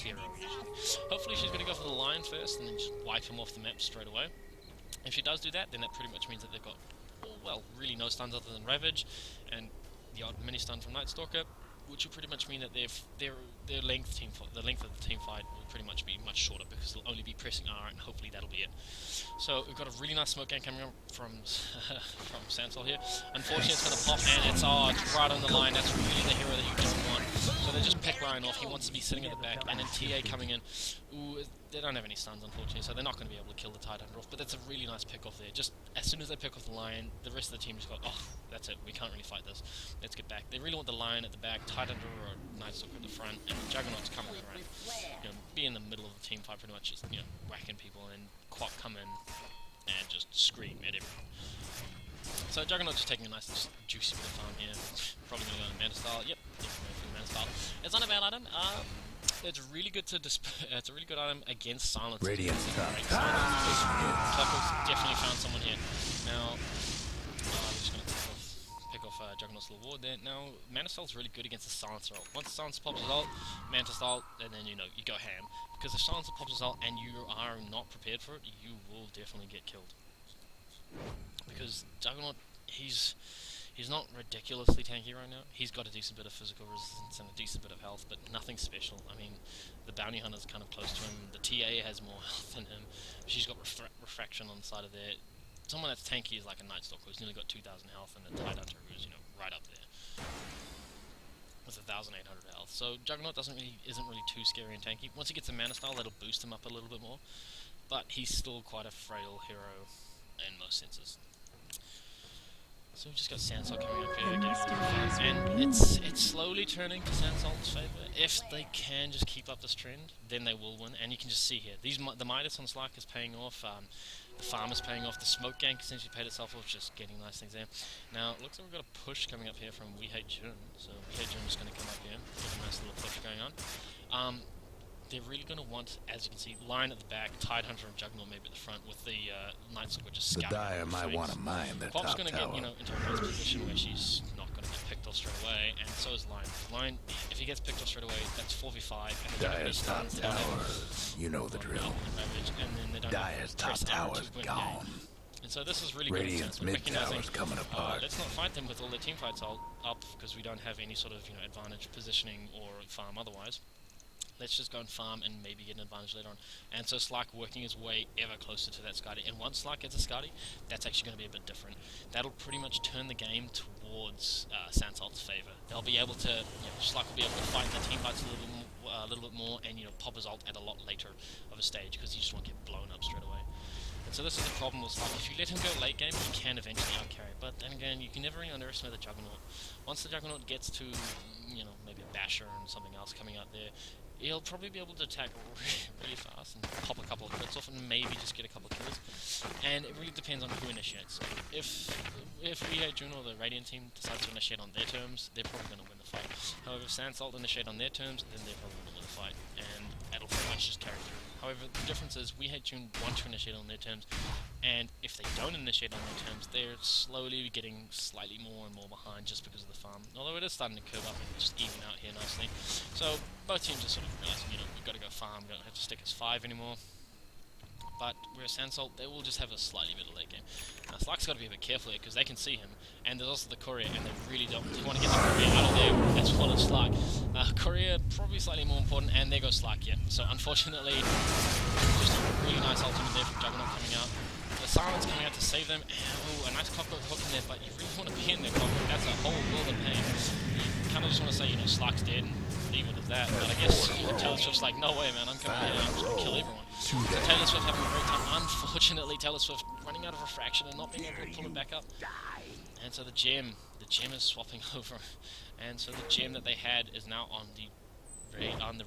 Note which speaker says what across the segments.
Speaker 1: hero. Hopefully she's going to go for the Lion first and then just wipe him off the map straight away. If she does do that, then that pretty much means that they've got, well, really no stuns other than Ravage, and the odd mini stun from Night Stalker, which will pretty much mean that their length the length of the team fight will pretty much be much shorter because they'll only be pressing R, and hopefully that'll be it. So we've got a really nice smoke gang coming up from from Sansol here. Unfortunately, it's going to pop, and it's right on the line. That's really the hero that you don't want. So they just pick Ryan off. He wants to be sitting at the back, and then TA coming in. Ooh, they don't have any stuns, unfortunately, so they're not going to be able to kill the Tidehunter off. But that's a really nice pick off there. Just as soon as they pick off the Lion, the rest of the team just got, oh, that's it. We can't really fight this. Let's get back. They really want the Lion at the back, Tidehunter or Night Stalker at the front, and the Juggernaut's coming around. You know, be in the middle of the team fight, pretty much just whacking people, and Quack come in and just scream at everyone. So Juggernaut's just taking a nice juicy bit of farm here. Probably going to go in Mana Style. Yep, definitely for the Mana Style. It's not a bad item. It's really good to it's a really good item against silence.
Speaker 2: Radiant's top.
Speaker 1: Tuckle's definitely found someone here. Now, I'm just going to pick off Juggernaut's little ward there. Now, Mana Style's really good against the Silencer ult. Once the Silencer pops his ult, Manta Style, and then you go ham. Because if Silencer pops his ult and you are not prepared for it, you will definitely get killed. Because Juggernaut, he's not ridiculously tanky right now. He's got a decent bit of physical resistance and a decent bit of health, but nothing special. I mean, the Bounty Hunter's kind of close to him. The TA has more health than him. She's got refraction on the side of there. Someone that's tanky is like a Night Stalker who's nearly got 2,000 health, and the Tidehunter who's right up there with 1,800 health. So Juggernaut isn't really too scary and tanky. Once he gets a Mana Style, that'll boost him up a little bit more, but he's still quite a frail hero in most senses. So we've just got Sansol coming up here again, and it's slowly turning to Sansol's favour. If they can just keep up this trend, then they will win, and you can just see here, the Midas on Slark is paying off, the farm is paying off, the smoke gank essentially paid itself off, just getting nice things there. Now, it looks like we've got a push coming up here from WeHateJun, so WeHateJun is going to come up here, get a nice little push going on. They're really going to want, as you can see, Lion at the back, Tidehunter and Juggernaut maybe at the front, with the Night Stalker just scouting.
Speaker 2: The Dire might want to mine the top
Speaker 1: going to
Speaker 2: tower.
Speaker 1: get, into a nice position where she's not going to get picked off straight away, and so is Lion. Lion, if he gets picked off straight away, that's 4v5, and they don't have any
Speaker 2: Dire's top
Speaker 1: stuns,
Speaker 2: tower. You know the drill.
Speaker 1: And then they don't
Speaker 2: Dire's top tower's gone.
Speaker 1: And so this is really
Speaker 2: Radiant's
Speaker 1: good.
Speaker 2: mid tower's coming apart.
Speaker 1: Let's not fight them with all their team fights up, because we don't have any sort of advantage positioning or farm otherwise. Let's just go and farm and maybe get an advantage later on. And so Slark working his way ever closer to that Skadi. And once Slark gets a Skadi, that's actually going to be a bit different. That'll pretty much turn the game towards Sansal's favour. They'll be able to, Slark will be able to fight the team fights a little bit more, and pop his ult at a lot later of a stage, because he just won't get blown up straight away. And so this is the problem with Slark. If you let him go late game, he can eventually outcarry. But then again, you can never really underestimate the Juggernaut. Once the Juggernaut gets to, maybe a Basher and something else coming out there, he'll probably be able to attack really fast and pop a couple of crits off and maybe just get a couple of kills. And it really depends on who initiates. If WeHateJun or the Radiant team decides to initiate on their terms, they're probably going to win the fight. However, if Sansalt initiate on their terms, then they're probably going to win the fight, and it'll pretty much just carry through. However, the difference is WeHateJun want to initiate on their terms, and if they don't initiate on their terms, they're slowly getting slightly more and more behind just because of the farm. Although it is starting to curve up and just even out here nicely. So both teams are sort of realizing, we've got to go farm, we don't have to stick as 5 anymore. But whereas Sansalt, they will just have a slightly better late game. Now Slark's got to be a bit careful here, because they can see him, and there's also the Courier, and they really don't want to get the Courier out of there. That's full of Slark. Courier, probably slightly more important, and there goes Slark, yeah. So unfortunately, just a really nice ultimate there from Juggernaut coming out. The Silence coming out to save them, and a nice Cockroach hook in there, but you really want to be in there, Cockroach. That's a whole world of pain. You kind of just want to say, Slark's dead, and leave it as that, but I guess Taylor Swift's like, no way, man, I'm coming in, I'm just going to kill everyone. So Taylor Swift having a great time. Unfortunately, Taylor Swift running out of refraction and not being able to pull it back up. And so the gem is swapping over, and so the gem that they had is now on the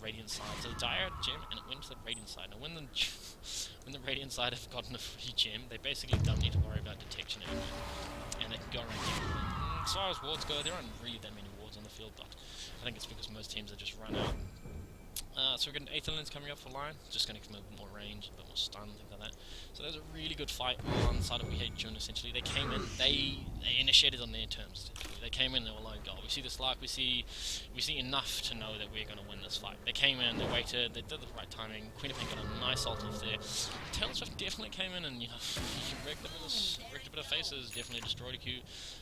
Speaker 1: Radiant side. So the Dire gem, and it went to the Radiant side. Now when the Radiant side have gotten a free gem, they basically don't need to worry about detection anymore, and they can go around everywhere. As far as wards go, there aren't really that many wards on the field, but I think it's because most teams are just run out. So we're getting Aether Lens coming up for Lion, just going to give him a bit more range, a bit more stun, things like that. So there's a really good fight on the side of WeHateJun, essentially. They came in, they initiated on their terms, essentially. They came in and they were like, oh, we see this Lark, we see enough to know that we're going to win this fight. They came in, they waited, they did the right timing, Queen of Pink got a nice ult off there. Taylor Swift definitely came in and, you know, he wrecked a bit of faces, definitely destroyed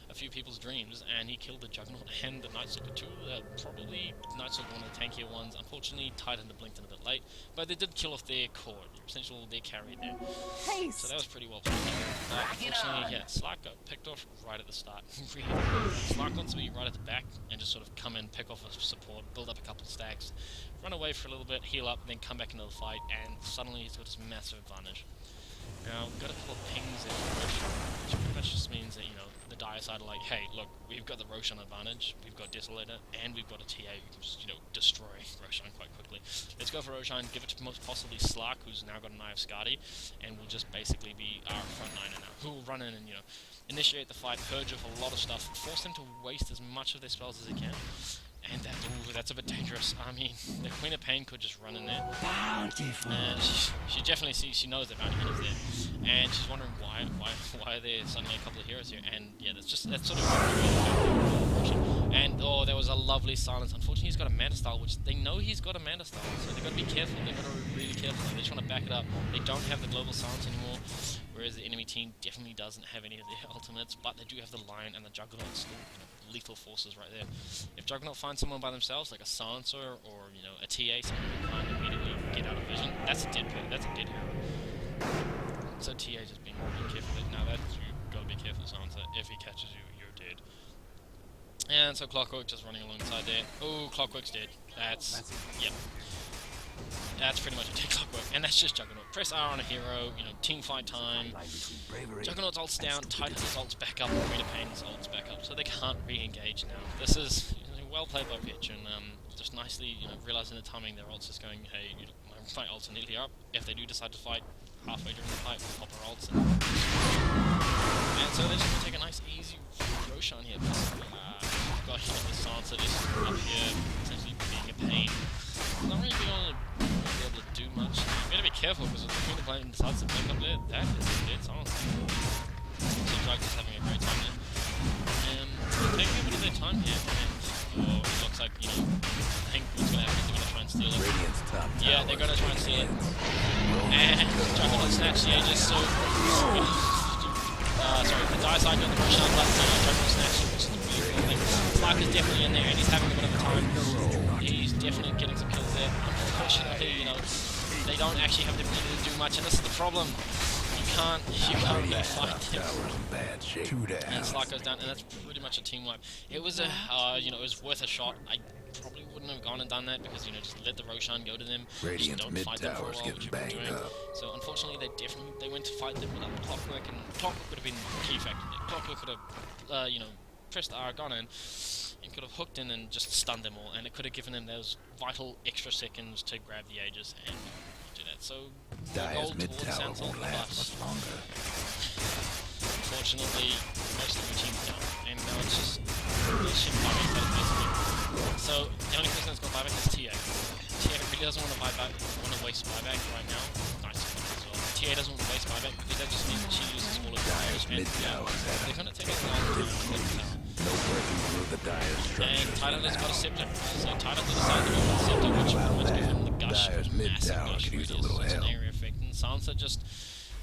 Speaker 1: a few people's dreams, and he killed the Juggernaut and the Nightstalker too. Probably Nightstalker one of the tankier ones. Unfortunately, Titan blinked in a bit late, but they did kill off their core, essentially their carry there. So that was pretty well played. Unfortunately, yeah, Slark got picked off right at the start. Slark wants to be right at the back and just sort of come in, pick off a support, build up a couple of stacks, run away for a little bit, heal up, then come back into the fight, and suddenly he's got this massive advantage. Now, we've got a couple of pings there for Roshan, which pretty much just means that, you know, the dire side are like, hey, look, we've got the Roshan advantage, we've got Desolator, and we've got a TA who can just, you know, destroy Roshan quite quickly. Let's go for Roshan, give it to most possibly Slark, who's now got an Eye of Skadi, and will just basically be our front liner now, who will run in and, you know, initiate the fight, purge off a lot of stuff, force them to waste as much of their spells as they can. And that, ooh, that's a bit dangerous. I mean, the Queen of Pain could just run in there. And she definitely sees, she knows the bounty hunter's there. And she's wondering why are there suddenly a couple of heroes here? And yeah, that's sort of. And oh, there was a lovely silence. Unfortunately, he's got a Manta Style, which they know he's got a Manta Style, so they've got to be careful. They've got to be really careful. They're trying to back it up. They don't have the global silence anymore, whereas the enemy team definitely doesn't have any of their ultimates, but they do have the Lion and the Juggernaut still, you know, lethal forces right there. If Juggernaut finds someone by themselves, like a Silencer or, you know, a TA, someone who can't immediately get out of vision, that's a dead hero. So TA just being really careful. Now that's, you've got to be careful, Silencer. If he catches you, you're dead. And so Clockwork just running alongside there. Oh, Clockwork's dead. Yep. That's pretty much a dead Clockwork, and that's just Juggernaut. Press R on a hero, you know, team fight time. Juggernaut's ult's down, Titan's ult's back up, Queen of Pain's ult's back up, so they can't re-engage now. This is, you know, well played by Pitch, and just nicely, you know, realizing the timing, their ult's just going, hey, you know, my ult's are nearly up. If they do decide to fight halfway during the fight, we'll pop our ults. And so they're just going to take a nice, easy Roshan here. Got hit with the Silencer just up here, essentially being a pain. Not really being able to do much. You better be careful, because if the Queen of Pain decides to blink up there, that is a dead Silencer. Seems like just having a great time there. Taking a bit of their time here, and it looks like, you know, I think what's going to happen is they're going to try and steal it. Yeah, they're going to try and steal it. And Juggernaut snatch the Aegis, so... sorry, the dire side got the Roshan, but Juggernaut snatch, which is a really cool thing. Slark is definitely in there, and he's having a bit of a time. He's definitely getting some kills there. Unfortunately, you know, they don't actually have the ability to do much, and this is the problem. You can't really fight them. And Slark goes down, and that's pretty much a team wipe. It was a, you know, it was worth a shot. I probably wouldn't have gone and done that, because, you know, just let the Roshan go to them. Just don't fight them for a while, which you've been doing. So unfortunately, they went to fight them without Clockwork, and Clockwork would have been the key factor there. Clockwork could have, you know, pressed the R, gone in, and could have hooked in and just stunned them all, and it could have given them those vital extra seconds to grab the Aegis and do that. So, gold towards Sansol, but unfortunately, most of the team's down, and now it's just bullshit buyback that is basically. So, the only person that's got buyback is TA. TA really doesn't want to waste buyback right now. Nice as well. TA doesn't want to waste buyback, because that just means that she loses all of her damage, and they're going to take a long time to get the tower. And Titan has got a Scepter, so Titan will decide to go with the Scepter, which will give him the gush, massive gush radius, so it's an area effect, and Silencer just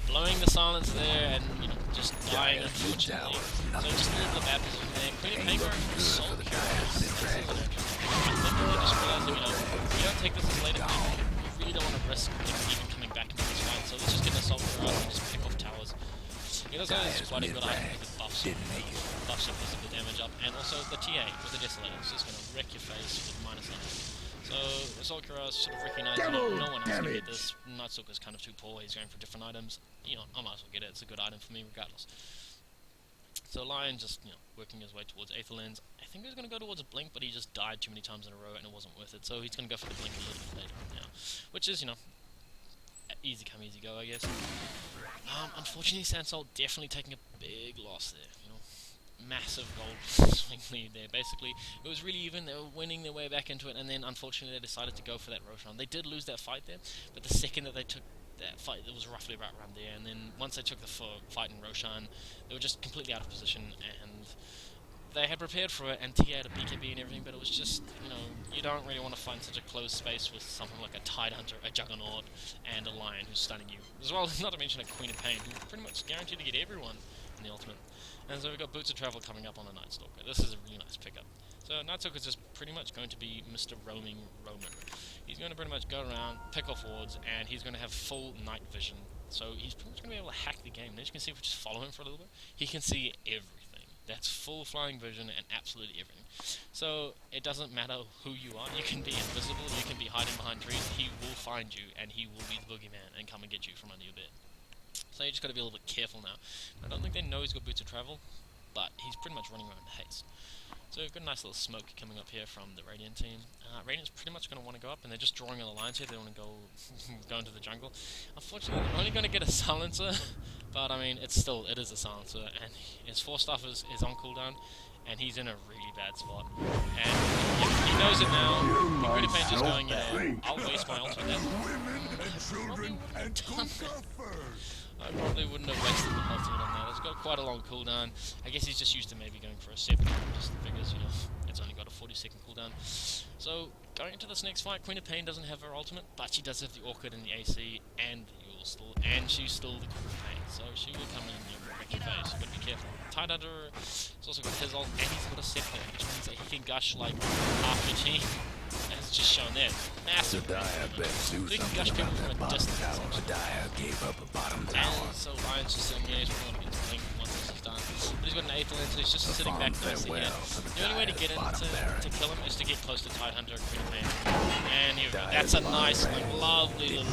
Speaker 1: blowing the silence there, and, you know, just dying, unfortunately. So just a little bit of bad position there. Queen of Pain going for Soul Curious. They just realized, you know, we don't take this as late as we really don't want to risk even coming back into this fight, so let's just get an Assault Curious and just pick off towers. It also is quite a good item because it buffs your physical damage up, and also the TA with the Desolator is just going to wreck your face with minus damage. So Assault Curious sort of recognizing that no one else can get this. Nightstalker's kind of too poor, he's going for different items. You know, I might as well get it, it's a good item for me regardless. So Lion just, you know, working his way towards Aether Lens. I think he was going to go towards a Blink, but he just died too many times in a row and it wasn't worth it. So he's going to go for the Blink a little bit later now, which is, you know, easy come, easy go, I guess. Unfortunately, Sansol definitely taking a big loss there, you know. massive gold swing lead there. Basically, it was really even. They were winning their way back into it, and then unfortunately they decided to go for that Roshan. They did lose that fight there, but the second that they took that fight, it was roughly about around there, and then once they took the fight in Roshan, they were just completely out of position, and they had prepared for it, and TA had a BKB and everything, but it was just, you don't really want to find such a closed space with something like a Tidehunter, a Juggernaut, and a Lion who's stunning you. As well, not to mention a Queen of Pain, who's pretty much guaranteed to get everyone in the ultimate. And so we've got Boots of Travel coming up on the Night Stalker. This is a really nice pickup. So Night Stalker is just pretty much going to be Mr. Roaming Roman. He's going to pretty much go around, pick off wards, and he's going to have full night vision. So he's pretty much going to be able to hack the game. As you can see, if we just follow him for a little bit, he can see everything. That's full flying vision and absolutely everything. So it doesn't matter who you are. You can be invisible, you can be hiding behind trees. He will find you, and he will be the boogeyman and come and get you from under your bed. So you just got to be a little bit careful now. I don't think they know he's got Boots of Travel, but he's pretty much running around haste. So we've got a nice little smoke coming up here from the Radiant team. Radiant's pretty much going to want to go up, and they're just drawing on the lines here. They want to go into the jungle. Unfortunately, they're only going to get a silencer, but I mean, it is a silencer, and his 4-stuff is on cooldown, and he's in a really bad spot. And he knows it now. The Queen of Pain's just going, I'll waste my ult with that. I probably wouldn't have wasted the ultimate on that. It's got quite a long cooldown. I guess he's just used to maybe going for a 7, just figures, it's only got a 40-second cooldown. So, going into this next fight, Queen of Pain doesn't have her ultimate, but she does have the Orchid and the AC, and the Yule still, and she's still the Queen of Pain, so she will come in and wreck your face. You've got to be careful. Tidehunter has also got his ult, and he's got a scepter, which means that he can gush like half your team. And it's just shown there. Massive. So he can gush people from a distance.
Speaker 2: Gave up a bottom tower.
Speaker 1: And so Ryan's just sitting there, he's probably going to get his blink once this is done. But he's got an 8th lane, so he's just sitting back nicely here. The only way to get in to kill him is to get close to Tidehunter and Queen of Pain. And here we go. That's a nice, lovely little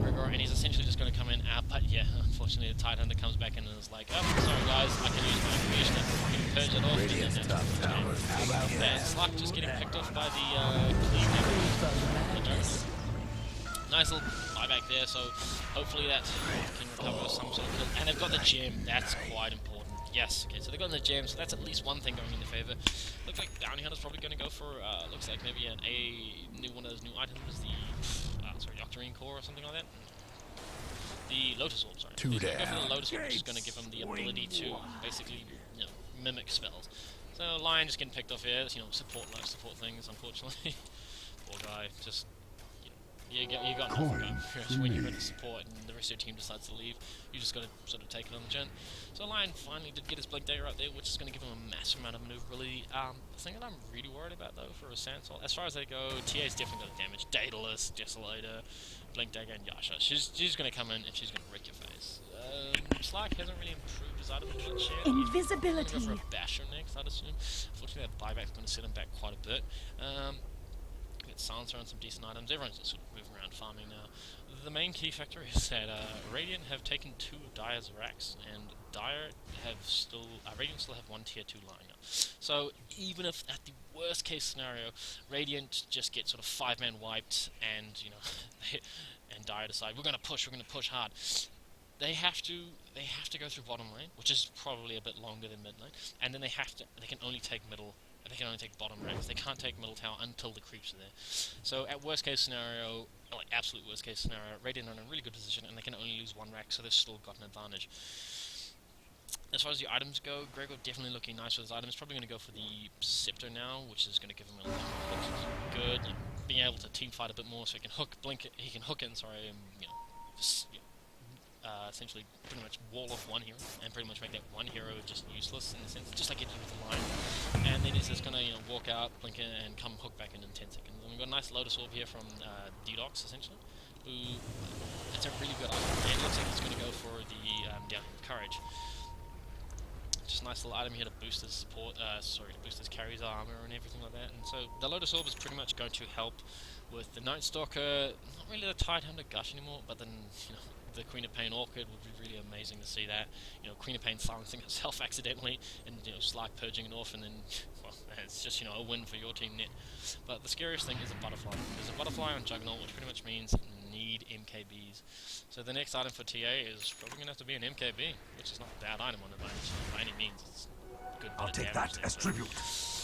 Speaker 1: Gregor, and he's essentially just going to come in. But yeah, unfortunately, the Tidehunter comes back in and is like, oh, sorry guys, I can use my creation to purge it off. And then Slug just getting picked off by the Cleveland. Nice little buyback there, so hopefully that can recover some sort of kill. And they've got the gem, that's quite important. Yes, okay, so they've got the gem, so that's at least one thing going in their favour. Looks like Bounty Hunter's probably going to go for, looks like maybe one of those new items, the Octarine Core or something like that. The Lotus Orb, sorry. He's going to go for the Lotus Orb, which is going to give him the ability to basically, mimic spells. So Lion just getting picked off here, support things, unfortunately. Poor guy, just... You got nothing going for us when you're in support and the rest of your team decides to leave. You just got to sort of take it on the chin. So Lion finally did get his Blink Dagger out there, which is going to give him a massive amount of maneuverability. The thing that I'm really worried about though for a Sansol, as far as they go, TA's definitely got damage. Daedalus, Desolator, Blink Dagger, and Yasha. She's going to come in and she's going to wreck your face. Slark hasn't really improved his items much yet.
Speaker 3: Invisibility.
Speaker 1: He's going to go for a Basher next, I'd assume. Unfortunately, that buyback's going to set him back quite a bit. Get Silencer on some decent items. Everyone's just sort of moving around farming now. The main key factor is that Radiant have taken 2 of Dire's racks, and Radiant still have 1 tier 2 lying up. So even if at the worst case scenario, Radiant just get sort of 5-man wiped, and and Dire decide we're going to push hard. They have to go through bottom lane, which is probably a bit longer than mid lane, and then they can only take middle. They can only take bottom ranks. They can't take middle tower until the creeps are there. So at worst case scenario, like absolute worst case scenario, Radiant are in a really good position and they can only lose 1 rack, so they've still got an advantage. As far as the items go, Gregor definitely looking nice with his items. Probably going to go for the Scepter now, which is going to give him a lot more hooks, which is good. Being able to team fight a bit more, so he can hook in, essentially pretty much wall off one hero and pretty much make that one hero just useless in a sense, just like it did with the line. And then he's just gonna walk out, blink in, and come hook back in 10 seconds. And we've got a nice Lotus Orb here from D-Dox essentially, who it's a really good item. And it looks like he's gonna go for the down with Courage. Just a nice little item here to boost his support, to boost his carry's armor and everything like that. And so the Lotus Orb is pretty much going to help with the Night Stalker, not really the Tidehunter Gush anymore, but then the Queen of Pain Orchid would be really amazing to see that. Queen of Pain silencing herself accidentally, and Slark purging it off, and then, well, it's just, a win for your team net. But the scariest thing is a Butterfly. There's a Butterfly on Juggernaut, which pretty much means need MKBs. So the next item for TA is probably going to have to be an MKB, which is not a bad item on advantage by any means. It's good bit
Speaker 2: I'll
Speaker 1: of
Speaker 2: take
Speaker 1: damage
Speaker 2: that
Speaker 1: there,
Speaker 2: as
Speaker 1: so
Speaker 2: tribute.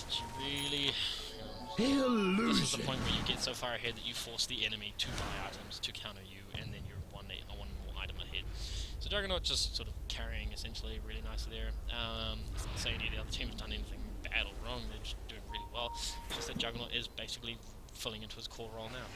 Speaker 1: she really... This is the
Speaker 2: Illusion.
Speaker 1: point where you get so far ahead that you force the enemy to buy items to counter you, and then you're one more item ahead. So Juggernaut just sort of carrying essentially really nicely there. It's not saying any of the other team has done anything bad or wrong, they're just doing really well. It's just that Juggernaut is basically filling into his core role now.